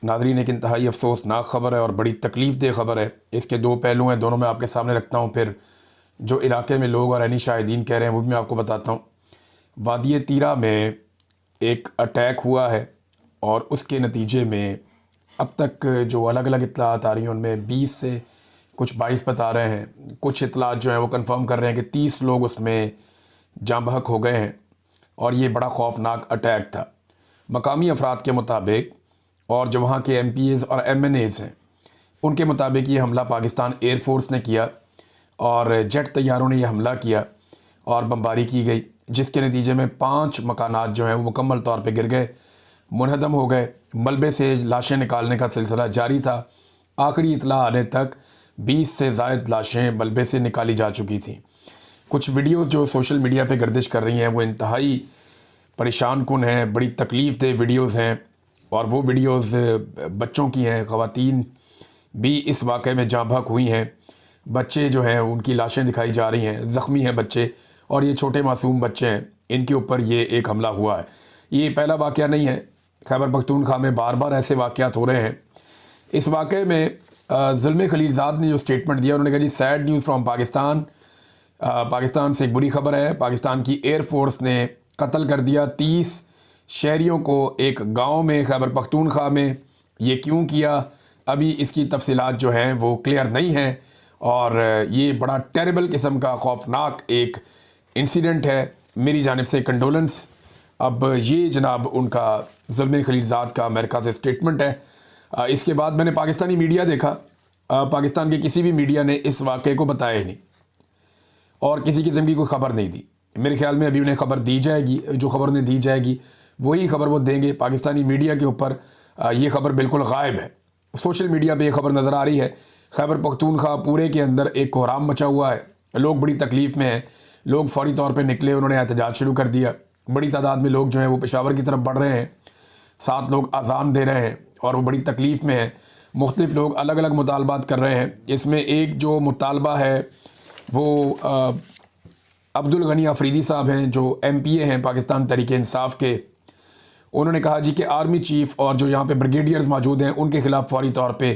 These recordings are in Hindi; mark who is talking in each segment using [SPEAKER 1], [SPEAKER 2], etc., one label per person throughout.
[SPEAKER 1] नाज़रीन, एक इंतहाई अफसोसनाक ख़बर है और बड़ी तकलीफ़ दह ख़बर है। इसके दो पहलू हैं, दोनों मैं आपके सामने रखता हूँ। फिर जो इलाके में लोग और ऐनी शाहिदीन कह रहे हैं वो भी मैं आपको बताता हूँ। वादी तीरा में एक अटैक हुआ है और उसके नतीजे में अब तक जो अलग अलग इत्तलात आ रही हैं उनमें 20 से कुछ 22 बता रहे हैं। कुछ इत्तलात जो हैं वो कंफर्म कर रहे हैं कि 30 लोग उसमें जाँ बहक हो गए हैं और ये बड़ा खौफनाक अटैक था। मकामी अफराद के मुताबिक और जो वहाँ के MPAs और MNAs हैं उनके मुताबिक ये हमला पाकिस्तान एयरफोर्स ने किया और जेट तैयारों ने यह हमला किया और बमबारी की गई, जिसके नतीजे में 5 मकानात जो हैं वो मुकम्मल तौर पे गिर गए, मुनहदम हो गए। मलबे से लाशें निकालने का सिलसिला जारी था। आखिरी इतला आने तक 20 से ज़ायद लाशें मलबे से निकाली जा चुकी थीं। कुछ वीडियोस जो सोशल मीडिया पे गर्दिश कर रही हैं वो इंतहाई परेशान कुन हैं, बड़ी तकलीफ़ दह वीडियोस हैं और वो वीडियोस बच्चों की हैं। ख़वातीन भी इस वाक़े में जाँ बहक हुई हैं। बच्चे जो हैं उनकी लाशें दिखाई जा रही हैं, ज़ख्मी हैं बच्चे और ये छोटे मासूम बच्चे हैं, इनके ऊपर ये एक हमला हुआ है। ये पहला वाक़या नहीं है, खैबर पख्तूनख्वा में बार बार ऐसे वाक़यात हो रहे हैं। इस वाक़े में ज़ुल्म खलीलज़ाद ने जो स्टेटमेंट दिया, उन्होंने कहा जी sad news from Pakistan. Pakistan से एक बुरी खबर है, पाकिस्तान की एयरफोर्स ने कत्ल कर दिया 30 शहरियों को एक गांव में खैबर पख्तूनख्वा में। ये क्यों किया, अभी इसकी तफसीलात जो हैं वो क्लियर नहीं हैं और ये बड़ा टेरिबल किस्म का खौफनाक एक इंसिडेंट है। मेरी जानिब से कंडोलेंस। अब ये जनाब उनका ज़ुल्म खलीलज़ाद का अमेरिका से स्टेटमेंट है। इसके बाद मैंने पाकिस्तानी मीडिया देखा, पाकिस्तान के किसी भी मीडिया ने इस वाक़े को बताया ही नहीं और किसी किस्म की कोई ख़बर नहीं दी। मेरे ख्याल में अभी उन्हें ख़बर दी जाएगी, जो ख़बर उन्हें दी जाएगी वही ख़बर वो देंगे। पाकिस्तानी मीडिया के ऊपर ये ख़बर बिल्कुल गायब है। सोशल मीडिया पे ये ख़बर नज़र आ रही है। खैबर पख्तूनख्वा पूरे के अंदर एक कोहराम मचा हुआ है, लोग बड़ी तकलीफ़ में हैं। लोग फ़ौरी तौर पे निकले, उन्होंने एहतजाज शुरू कर दिया। बड़ी तादाद में लोग जो हैं वो पेशावर की तरफ बढ़ रहे हैं, 7 लोग अज़ान दे रहे हैं और वो बड़ी तकलीफ़ में हैं। मुख्तलिफ़ लोग अलग अलग मुतालबात कर रहे हैं। इसमें एक जो मुतालबा है वो अब्दुल गनी अफरीदी साहब हैं, जो MPA हैं पाकिस्तान तहरीक इंसाफ के। उन्होंने कहा जी कि आर्मी चीफ़ और जो यहाँ पे ब्रिगेडियर्स मौजूद हैं उनके ख़िलाफ़ फ़ौरी तौर पे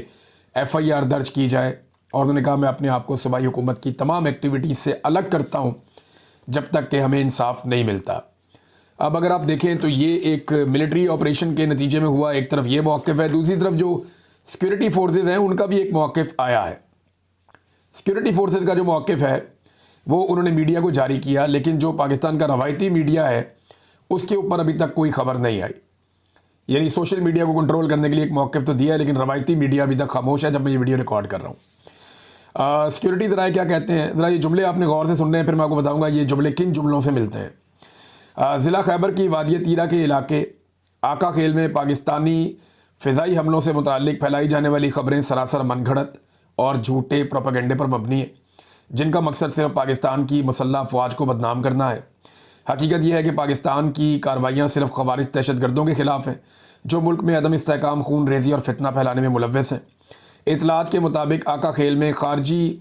[SPEAKER 1] FIR दर्ज की जाए। और उन्होंने कहा मैं अपने आप को सूबाई हुकूमत की तमाम एक्टिविटीज़ से अलग करता हूँ जब तक कि हमें इंसाफ नहीं मिलता। अब अगर आप देखें तो ये एक मिलिट्री ऑपरेशन के नतीजे में हुआ। एक तरफ ये मौक़िफ़ है, दूसरी तरफ जो सिक्योरिटी फोर्सेज हैं उनका भी एक मौक़िफ़ आया है। सिक्योरिटी फोर्सेज का जो मौक़िफ़ है वो उन्होंने मीडिया को जारी किया, लेकिन जो पाकिस्तान का रवायती मीडिया है उसके ऊपर अभी तक कोई ख़बर नहीं आई। यानी सोशल मीडिया को कंट्रोल करने के लिए एक मौक़िफ़ तो दिया है, लेकिन रवायती मीडिया अभी तक खामोश है जब मैं ये वीडियो रिकॉर्ड कर रहा हूँ। सिक्योरिटी ज़राए क्या कहते हैं, ज़रा ये जुमले आपने गौर से सुनने हैं, फिर मैं आपको बताऊँगा ये जुमले किन जुमलों से मिलते हैं। ज़िला खैबर की वादी तीरा के इलाके आका खेल में पाकिस्तानी फ़िज़ाई हमलों से मुताल्लिक़ फैलाई जाने वाली ख़बरें सरासर मनगढ़ंत और झूठे प्रोपेगेंडे पर मबनी है, जिनका मकसद सिर्फ पाकिस्तान की मुसल्लह अफ़वाज को बदनाम करना है। हकीकत यह है कि पाकिस्तान की कार्रवाइयाँ सिर्फ ख़वारिज दहशतगर्दों के ख़िलाफ़ हैं जो मुल्क में अदम इस्तेहकाम, खून रेज़ी और फितना फैलाने में मुलव्वस हैं। इतलात के मुताबिक आका खेल में खारजी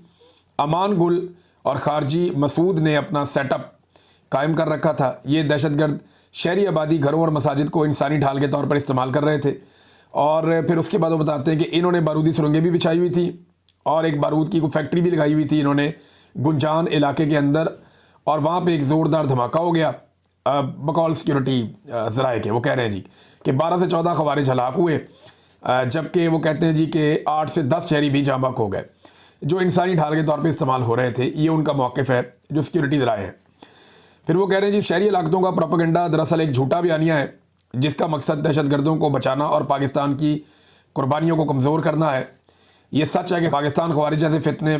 [SPEAKER 1] अमान गुल और खारजी मसूद ने अपना सेटअप कायम कर रखा था। ये दहशतगर्द शहरी आबादी, घरों और मसाजिद को इंसानी ढाल के तौर पर इस्तेमाल कर रहे थे। और फिर उसके बाद वो बताते हैं कि इन्होंने बारूदी सुरंगें भी बिछाई हुई थी और एक बारूद की कोई फैक्ट्री भी लगाई हुई थी इन्होंने गुंजान इलाके के अंदर, और वहाँ पे एक ज़ोरदार धमाका हो गया। बकौल सिक्योरिटी ज़राए के वो कह रहे हैं जी कि 12 से 14 ख़वारिज हलाक हुए, जबकि वो कहते हैं जी कि 8 से 10 शहरी भी जाँ बहक हो गए जो इंसानी ढाल के तौर पे इस्तेमाल हो रहे थे। ये उनका मौक़िफ़ है जो सिक्योरिटी ज़राए हैं। फिर वो कह रहे हैं जी शहरी इलाक़ों का प्रोपेगेंडा दरअसल एक झूठा बयानिया है जिसका मकसद दहशतगर्दों को बचाना और पाकिस्तान की कुर्बानियों को कमज़ोर करना है। ये सच है कि पाकिस्तान ख़वारिज जैसे फितने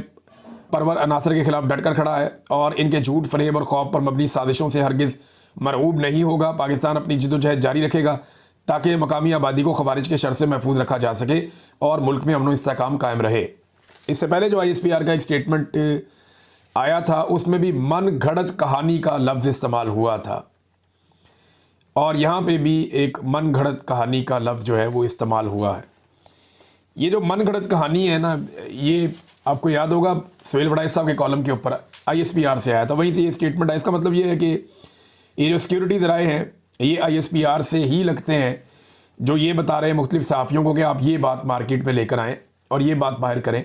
[SPEAKER 1] परवर अनासर के ख़िलाफ़ डटकर खड़ा है और इनके झूठ, फरेब और खौफ पर मबनी साजिशों से हरगिज़ मरऊब नहीं होगा। पाकिस्तान अपनी जिद्दोजहद जारी रखेगा ताकि मकामी आबादी को ख़वारिज के शर से महफूज रखा जा सके और मुल्क में अमन व इस्तेहकाम कायम रहे। इससे पहले जो ISPR का एक स्टेटमेंट आया था उसमें भी मन घड़त कहानी का लफ्ज़ इस्तेमाल हुआ था और यहाँ पे भी एक मन घड़त कहानी का लफ्ज़ जो है वो इस्तेमाल हुआ है। ये जो मन घड़त कहानी है ना, ये आपको याद होगा सुहेल वड़ाइच साहब के कॉलम के ऊपर ISPR से आया था, वहीं से ये स्टेटमेंट है। इसका मतलब ये है कि ये जो सिक्योरिटी ज़राए हैं ये ISPR से ही लगते हैं जो ये बता रहे हैं मुख्तलिफ सहाफ़ियों को कि आप ये बात मार्केट में लेकर आएँ और ये बात बाहर करें।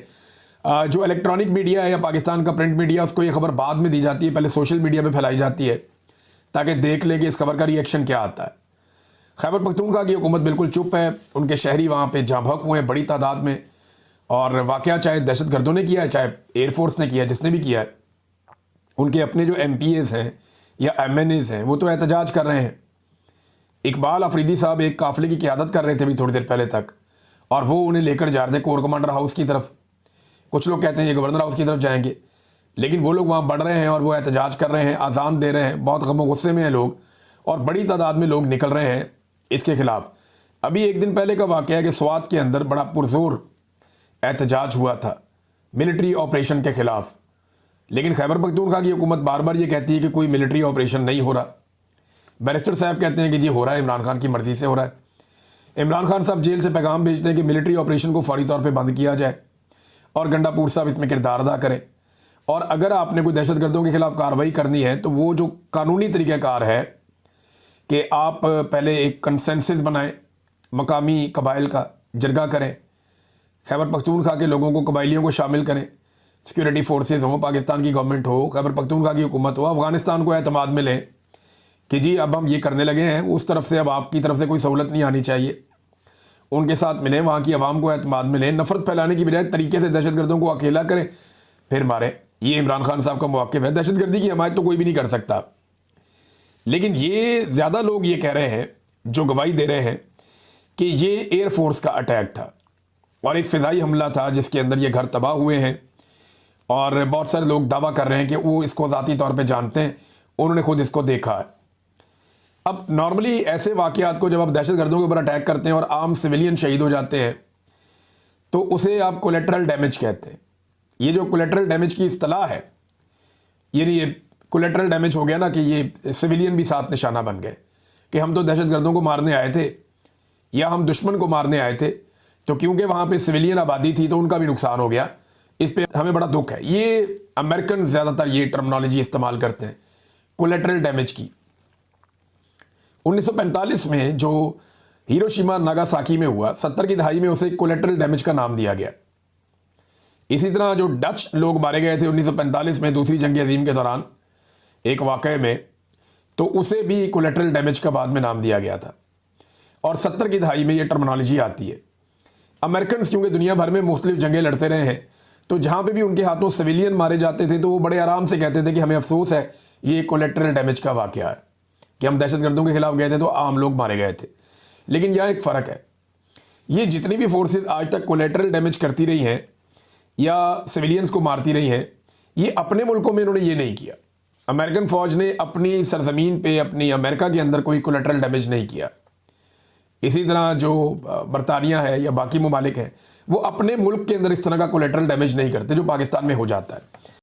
[SPEAKER 1] जो इलेक्ट्रॉनिक मीडिया है या पाकिस्तान का प्रिंट मीडिया, उसको ये खबर बाद में दी जाती है, पहले सोशल मीडिया पे फैलाई जाती है ताकि देख लें कि इस खबर का रिएक्शन क्या आता है। खैबर पख्तूनख्वा की हुकूमत बिल्कुल चुप है, उनके शहरी वहाँ पे जाँ भक हुए हैं बड़ी तादाद में, और वाक़या चाहे दहशत गर्दों ने किया है चाहे एयरफोर्स ने किया है, जिसने भी किया है, उनके अपने जो MPAs हैं या MNAs हैं वो तो एहतजाज कर रहे हैं। इकबाल अफरीदी साहब एक काफ़िले की क़यादत कर रहे थे अभी थोड़ी देर पहले तक, और वो उन्हें लेकर जा रहे थे कोर कमांडर हाउस की तरफ। कुछ लोग कहते हैं ये गवर्नर हाउस की तरफ जाएंगे, लेकिन वो लोग वहाँ बढ़ रहे हैं और वो एहतजाज कर रहे हैं, आज़ान दे रहे हैं, बहुत गम गुस्से में हैं लोग, और बड़ी तादाद में लोग निकल रहे हैं इसके ख़िलाफ़। अभी एक दिन पहले का वाक़या है कि स्वात के अंदर बड़ा पुरजोर एहतजाज हुआ था मिलिट्री ऑपरेशन के ख़िलाफ़, लेकिन खैबर पख्तूनख्वा की हुकूमत बार बार ये कहती है कि कोई मिलिट्री ऑपरेशन नहीं हो रहा। बैरिस्टर साहब कहते हैं कि जी हो रहा है, इमरान खान की मर्ज़ी से हो रहा है। इमरान खान साहब जेल से पैगाम भेजते हैं कि मिलिट्री ऑपरेशन को फौरी तौर पे बंद किया जाए और गंडापुर साहब इसमें किरदार अदा करें, और अगर आपने कोई दहशतगर्दों के ख़िलाफ़ कार्रवाई करनी है तो वो जो कानूनी तरीक़ाकार है कि आप पहले एक कंसेंसस बनाएं, मकामी कबाइल का जरगा करें, खैबर पख्तूनख्वा के लोगों को, कबाइलियों को शामिल करें, सिक्योरिटी फोर्सेस हो, पाकिस्तान की गवर्नमेंट हो, खैबर पख्तूनख्वा की हुकूमत हो, अफ़गानिस्तान को एतमाद में लें कि जी अब हम ये करने लगे हैं, उस तरफ से अब आपकी तरफ से कोई सहूलत नहीं आनी चाहिए। उनके साथ मिलें, वहाँ की आवाम को एतमाद में लें, नफ़रत फैलाने की बजाय तरीके से दहशतगर्दों को अकेला करें फिर मारें। ये इमरान खान साहब का मौक़िफ़ है। दहशतगर्दी की हमायत तो कोई भी नहीं कर सकता, लेकिन ये ज़्यादा लोग ये कह रहे हैं, जो गवाही दे रहे हैं, कि ये एयरफोर्स का अटैक था और एक फ़िज़ाई हमला था जिसके अंदर ये घर तबाह हुए हैं, और बहुत सारे लोग दावा कर रहे हैं कि वो इसको ज़ाती तौर पे जानते हैं, उन्होंने खुद इसको देखा है। अब नॉर्मली ऐसे वाक़यात को जब आप दहशतगर्दों के ऊपर अटैक करते हैं और आम सिविलियन शहीद हो जाते हैं तो उसे आप कोलेटरल डैमेज कहते हैं। ये जो कोलेटरल डैमेज की इस्तिलाह है, ये कोलेटरल डैमेज हो गया ना कि ये सिविलियन भी साथ निशाना बन गए कि हम तो दहशतगर्दों को मारने आए थे या हम दुश्मन को मारने आए थे, तो क्योंकि वहाँ पे सिविलियन आबादी थी तो उनका भी नुकसान हो गया, इस पे हमें बड़ा दुख है। ये अमेरिकन ज़्यादातर ये टर्मिनोलॉजी इस्तेमाल करते हैं कोलेटरल डैमेज की। 1945 में जो हिरोशिमा नागासाकी में हुआ, 70 की दहाई में उसे कोलेटरल डैमेज का नाम दिया गया। इसी तरह जो डच लोग मारे गए थे 1945 में दूसरी जंग अजीम के दौरान एक वाक़े में, तो उसे भी कोलेटरल डैमेज का बाद में नाम दिया गया था, और 70 की दहाई में ये टर्मिनोलॉजी आती है। अमेरिकन क्योंकि दुनिया भर में मुख्तलिफ जंगें लड़ते रहे हैं, तो जहाँ पे भी उनके हाथों सिविलियन मारे जाते थे तो वो बड़े आराम से कहते थे कि हमें अफसोस है ये कोलेटरल डैमेज का वाक़या है कि हम दहशतगर्दों के खिलाफ गए थे तो आम लोग मारे गए थे। लेकिन यह एक फ़र्क है, ये जितनी भी फोर्सेस आज तक कोलेटरल डैमेज करती रही हैं या सिविलियंस को मारती रही हैं, ये अपने मुल्कों में इन्होंने ये नहीं किया। अमेरिकन फ़ौज ने अपनी सरजमीन पे, अपनी अमेरिका के अंदर कोई कोलेटरल डैमेज नहीं किया। इसी तरह जो बरतानिया है या बाकी ममालिक हैं, वो अपने मुल्क के अंदर इस तरह का कोलेटरल डैमेज नहीं करते जो पाकिस्तान में हो जाता है।